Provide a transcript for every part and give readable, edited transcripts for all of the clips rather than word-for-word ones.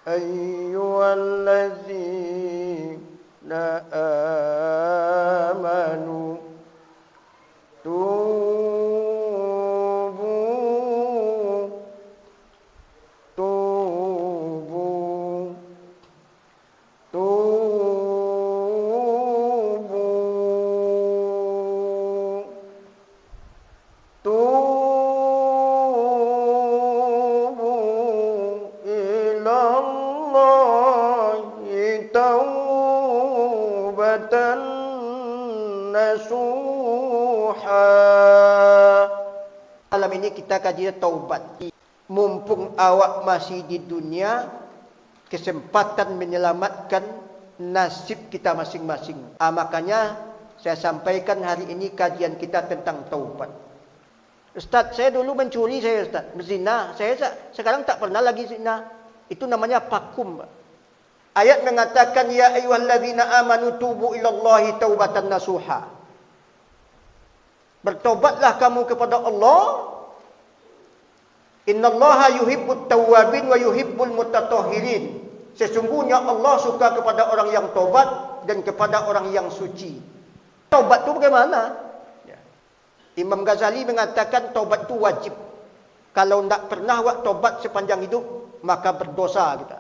ayyuhallazina amanu taubatan nasuha. Malam ini kita kaji taubat. Mumpung awak masih di dunia, kesempatan menyelamatkan nasib kita masing-masing. Makanya saya sampaikan hari ini kajian kita tentang taubat. Ustaz, saya dulu mencuri, saya Ustaz, berzina. Saya sekarang tak pernah lagi zina. Itu namanya pakum, Pak. Ayat mengatakan ya ayyuhallazina amanu tubu ilallahi taubatan nasuha. Bertobatlah kamu kepada Allah. Innallaha yuhibbut tawwabin wa yuhibbul mutatahhirin. Sesungguhnya Allah suka kepada orang yang tobat dan kepada orang yang suci. Tobat itu bagaimana? Imam Ghazali mengatakan tobat itu wajib. Kalau tidak pernah tobat sepanjang hidup, maka berdosa kita.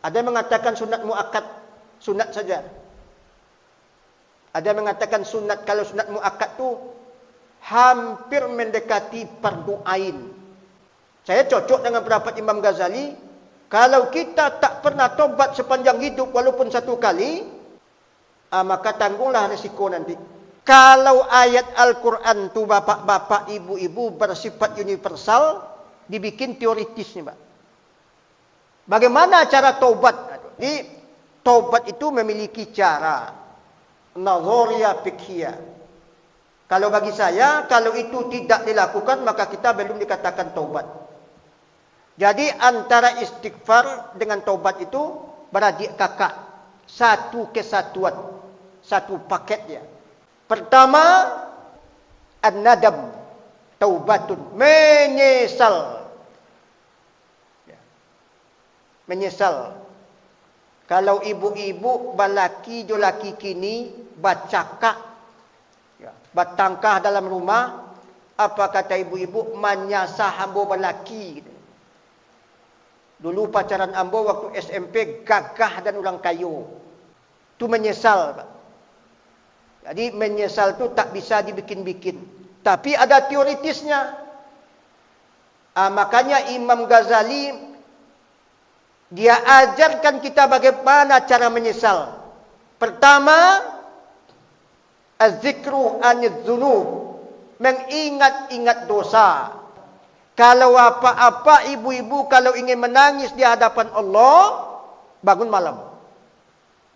Ada yang mengatakan sunat muakkad, sunat saja. Ada yang mengatakan sunat, kalau sunat muakkad itu hampir mendekati fardu ain. Saya cocok dengan pendapat Imam Ghazali, kalau kita tak pernah tobat sepanjang hidup walaupun satu kali, maka tanggunglah risiko nanti. Kalau ayat Al-Quran itu bapak-bapak, ibu-ibu bersifat universal, dibikin teoritis nih, Pak. Bagaimana cara taubat? Jadi taubat itu memiliki cara, nazariyah fiqhiyah. Kalau bagi saya, kalau itu tidak dilakukan, maka kita belum dikatakan taubat. Jadi antara istighfar dengan taubat itu beradik kakak, satu kesatuan, satu paket ya. Pertama, an-nadam, taubatun, menyesal. Menyesal. Kalau ibu-ibu balaki jolaki kini bacakak batangkah dalam rumah, apa kata ibu-ibu? Manyasah ambo balaki. Dulu pacaran ambo waktu SMP gagah dan ulang kayu. Itu menyesal, Pak. Jadi menyesal itu tak bisa dibikin-bikin. Tapi ada teoritisnya. Makanya Imam Ghazali dia ajarkan kita bagaimana cara menyesal. Pertama, az-zikru anidz-dzunub, mengingat-ingat dosa. Kalau apa-apa ibu-ibu kalau ingin menangis di hadapan Allah, bangun malam.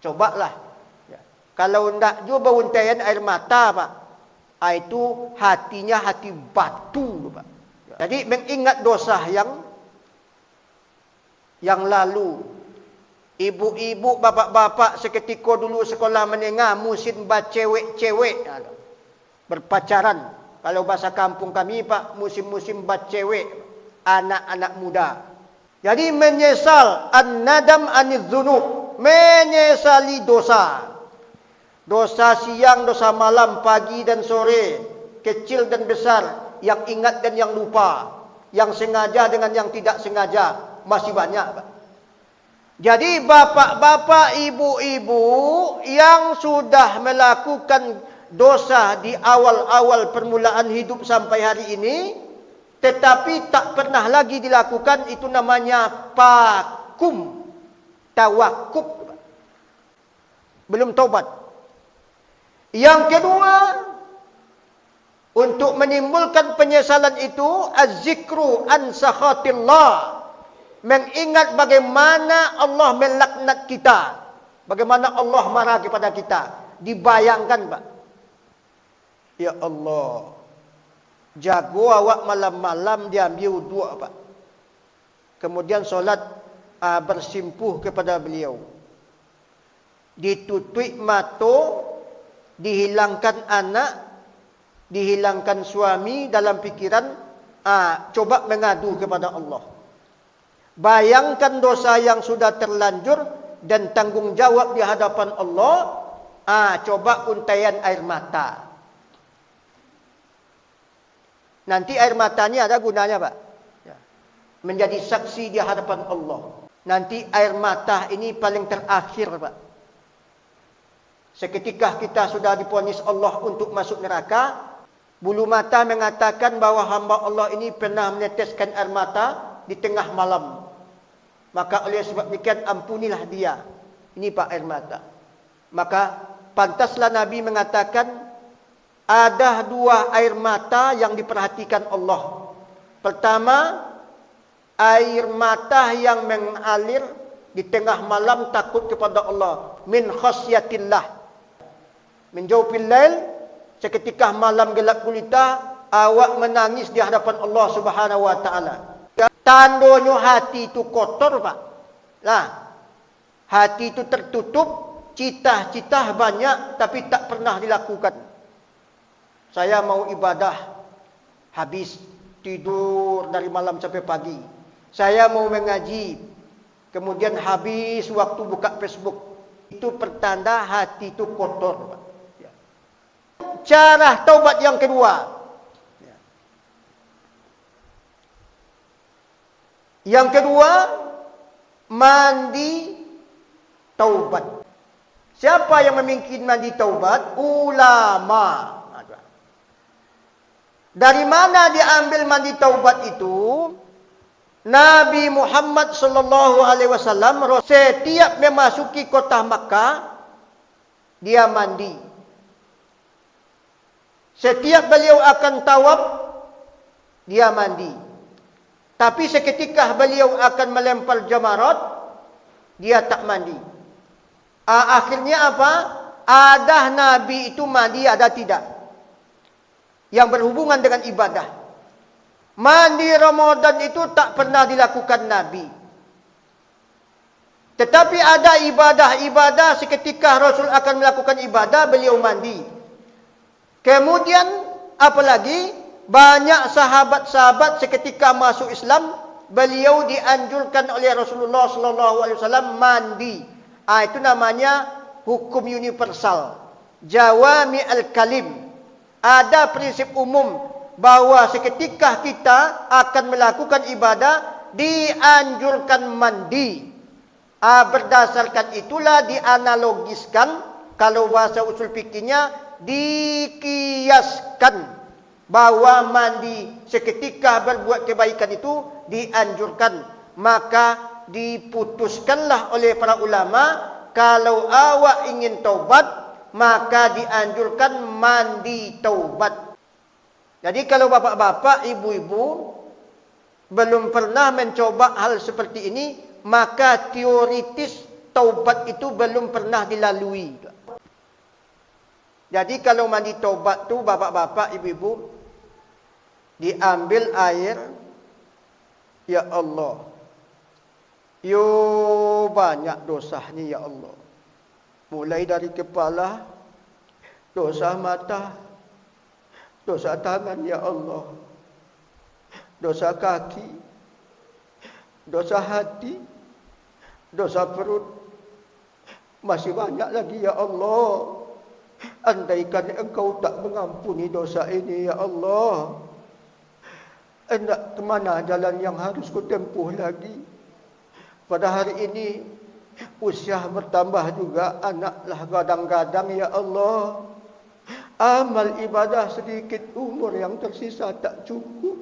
Cobalah. Ya. Kalau tidak juga untayan air mata, Pak. Itu hatinya hati batu, Pak. Jadi mengingat dosa yang lalu. Ibu-ibu, bapak-bapak seketika dulu sekolah menengah musim cewek-cewek berpacaran. Kalau bahasa kampung kami, Pak, musim-musim cewek, anak-anak muda. Jadi menyesal, an-nadam anidz-dzunub, menyesali dosa. Dosa siang, dosa malam, pagi dan sore, kecil dan besar, yang ingat dan yang lupa, yang sengaja dengan yang tidak sengaja. Masih banyak, Pak. Jadi bapak-bapak, ibu-ibu yang sudah melakukan dosa di awal-awal permulaan hidup sampai hari ini, tetapi tak pernah lagi dilakukan, itu namanya pakum, tawakub. Belum taubat. Yang kedua, untuk menimbulkan penyesalan itu, az-zikru an sakhatillah. Mengingat bagaimana Allah melaknat kita. Bagaimana Allah marah kepada kita. Dibayangkan, Pak. Ya Allah. Jago awak malam-malam diambil wudhu, Pak. Kemudian solat bersimpuh kepada beliau. Ditutup mata, dihilangkan anak, dihilangkan suami dalam pikiran, coba mengadu kepada Allah. Bayangkan dosa yang sudah terlanjur dan tanggung jawab di hadapan Allah, coba untaian air mata. Nanti air matanya ada gunanya, Pak. Menjadi saksi di hadapan Allah. Nanti air mata ini paling terakhir, Pak. Seketika kita sudah divonis Allah untuk masuk neraka, bulu mata mengatakan bahwa hamba Allah ini pernah meneteskan air mata di tengah malam. Maka oleh sebab demikian ampunilah dia. Ini Pak air mata. Maka pantaslah Nabi mengatakan ada dua air mata yang diperhatikan Allah. Pertama, air mata yang mengalir di tengah malam takut kepada Allah. Min khasyatillah. Menjauhil lail, seketika malam gelap gulita, awak menangis di hadapan Allah Subhanahu wa taala. Tandanya hati itu kotor, Pak. Nah, hati itu tertutup, cita-cita banyak tapi tak pernah dilakukan. Saya mau ibadah, habis tidur dari malam sampai pagi. Saya mau mengaji, kemudian habis waktu buka Facebook. Itu pertanda hati itu kotor, Pak. Cara taubat yang kedua. Yang kedua, mandi taubat. Siapa yang memimpin mandi taubat? Ulama. Dari mana diambil mandi taubat itu? Nabi Muhammad sallallahu alaihi wasallam setiap memasuki kota Makkah, dia mandi. Setiap beliau akan tawaf, dia mandi. Tapi seketika beliau akan melempar jamarat, dia tak mandi. Akhirnya apa? Ada Nabi itu mandi, ada tidak? Yang berhubungan dengan ibadah. Mandi Ramadan itu tak pernah dilakukan Nabi. Tetapi ada ibadah-ibadah seketika Rasul akan melakukan ibadah, beliau mandi. Kemudian apalagi banyak sahabat-sahabat seketika masuk Islam, beliau dianjurkan oleh Rasulullah sallallahu alaihi wasallam mandi. Itu namanya hukum universal. Jawami al-kalim. Ada prinsip umum bahwa seketika kita akan melakukan ibadah, dianjurkan mandi. Berdasarkan itulah dianalogiskan, kalau bahasa usul fikihnya dikiaskan bahwa mandi seketika berbuat kebaikan itu dianjurkan. Maka diputuskanlah oleh para ulama, kalau awak ingin taubat, maka dianjurkan mandi taubat. Jadi kalau bapak-bapak, ibu-ibu belum pernah mencoba hal seperti ini, maka teoritis taubat itu belum pernah dilalui. Jadi kalau mandi taubat tu bapak-bapak, ibu-ibu, diambil air, ya Allah, yo banyak dosanya ya Allah. Mulai dari kepala, dosa mata, dosa tangan ya Allah, dosa kaki, dosa hati, dosa perut, masih banyak lagi ya Allah. Andaikan Engkau tak mengampuni dosa ini ya Allah, hendak kemana jalan yang harus ku tempuh lagi? Pada hari ini usia bertambah juga, anaklah gadang-gadang ya Allah. Amal ibadah sedikit, umur yang tersisa tak cukup.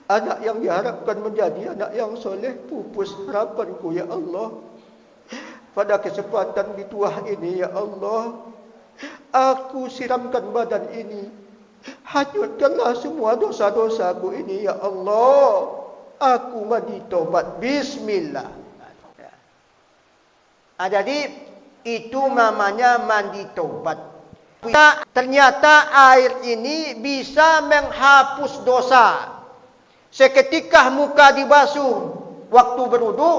Anak yang diharapkan menjadi anak yang soleh, pupus harapanku ya Allah. Pada kesempatan di tuah ini ya Allah, aku siramkan badan ini, hanyutkanlah semua dosa-dosaku ini ya Allah. Aku mandi taubat, bismillah. Jadi itu namanya mandi taubat. Ternyata air ini bisa menghapus dosa. Seketika muka dibasuh waktu berwudu,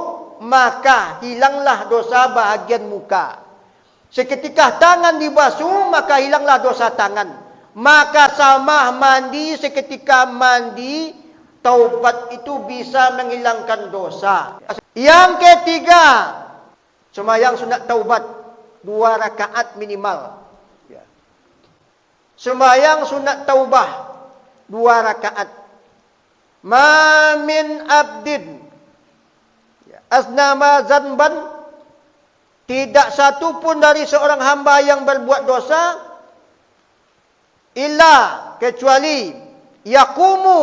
maka hilanglah dosa bahagian muka. Seketika tangan dibasuh, maka hilanglah dosa tangan. Maka sama mandi, seketika mandi, taubat itu bisa menghilangkan dosa. Yang ketiga, sembahyang sunat taubat 2 rakaat minimal. Sembahyang sunat taubah 2 rakaat. Ma min abdin aznama zanban, tidak satu pun dari seorang hamba yang berbuat dosa illa, kecuali yaqumu,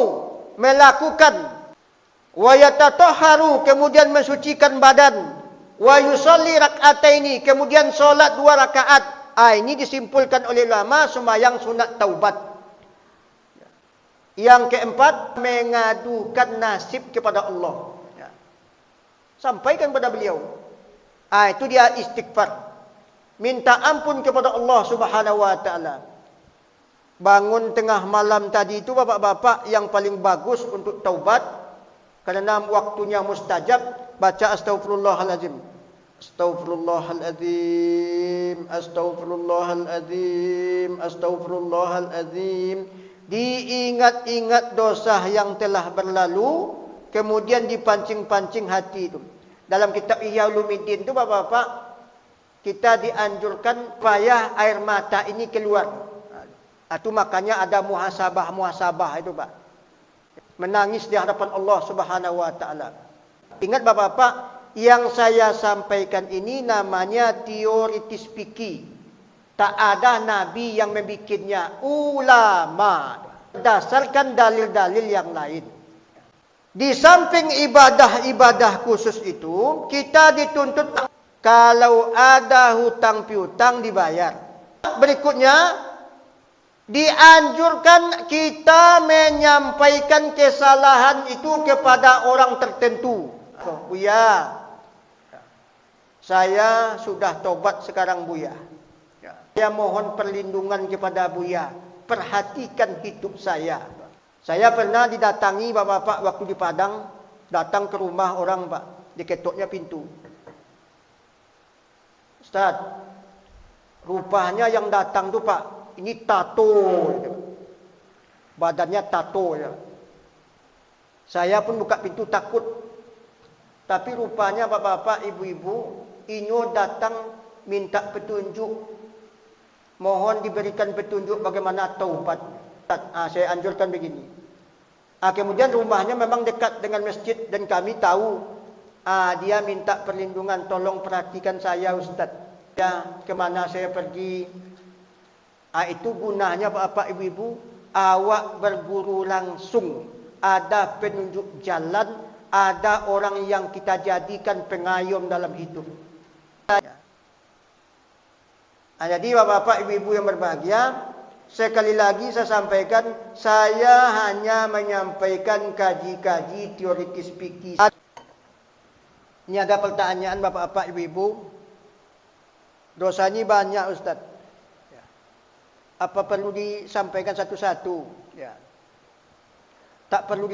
melakukan, wa yatatahharu, kemudian mensucikan badan, wa yusalli rak'ataini, kemudian solat 2 rakaat. Ini disimpulkan oleh ulama sembahyang sunat taubat. Yang keempat, mengadukan nasib kepada Allah. Sampaikan kepada beliau. Itu dia istighfar. Minta ampun kepada Allah Subhanahu wa taala. Bangun tengah malam tadi itu bapak-bapak yang paling bagus untuk taubat, karena waktunya mustajab, baca astaghfirullahalazim. Astaghfirullahalazim, astaghfirullahalazim, astaghfirullahalazim. Diingat-ingat dosa yang telah berlalu, kemudian dipancing-pancing hati itu. Dalam kitab Ihya Ulumuddin itu bapak-bapak, kita dianjurkan supaya air mata ini keluar. Itu makanya ada muhasabah itu Pak. Menangis di hadapan Allah Subhanahu wa taala. Ingat bapak-bapak, yang saya sampaikan ini namanya teoritis fikih. Tak ada nabi yang membikinnya, ulama. Berdasarkan dalil-dalil yang lain. Di samping ibadah-ibadah khusus itu, kita dituntut kalau ada hutang piutang dibayar. Berikutnya, dianjurkan kita menyampaikan kesalahan itu kepada orang tertentu. Buya, saya sudah tobat sekarang Buya. Saya mohon perlindungan kepada Buya. Perhatikan hidup saya. Saya pernah didatangi bapak-bapak waktu di Padang, datang ke rumah orang Pak, diketoknya pintu. Ustaz, rupanya yang datang tuh Pak, ini tato, badannya tato ya. Saya pun buka pintu takut, tapi rupanya bapak-bapak, ibu-ibu, inyo datang minta petunjuk, mohon diberikan petunjuk bagaimana taubat. Saya anjurkan begini. Kemudian rumahnya memang dekat dengan masjid dan kami tahu. Dia minta perlindungan, tolong perhatikan saya Ustaz. Ya, kemana saya pergi? Itu gunanya Bapak Ibu-ibu, awak berburu langsung. Ada penunjuk jalan, ada orang yang kita jadikan pengayom dalam hidup. Jadi Bapak Ibu-ibu yang berbahagia, sekali lagi saya sampaikan, saya hanya menyampaikan kaji-kaji teoritis fikih. Ini ada pertanyaan Bapak-bapak, Ibu-ibu. Dosanya banyak Ustaz. Apa perlu disampaikan satu-satu? Tak perlu